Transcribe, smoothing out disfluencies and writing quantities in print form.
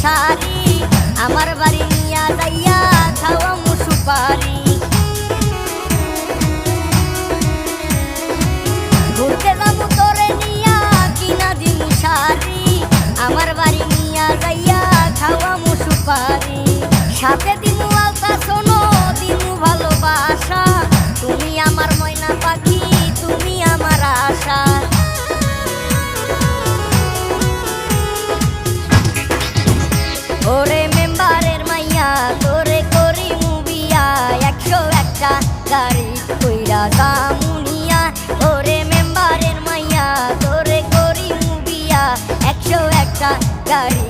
মশারি আমার বাড়ি নিয়া যাইয়া খাওয়ামু সুপারি ঘুরতে যাবো তোরে নিয়া কিনা দিমু শাড়ি আমার বাড়ি নিয়া যাইয়া খাওয়ামু সুপারি সাথে দিমু আলতা শোনো দিমু ভালোবাসা তুমি আমার ময়না পাখি তুমি আমার আশা ওরে মেম্বারের মাইয়া তোরে করি মুবিয়া 101টা গাড়ি কইরা দামুনিয়া ওরে মেম্বারের মাইয়া তোরে করি মুবিয়া 101টা গাড়ি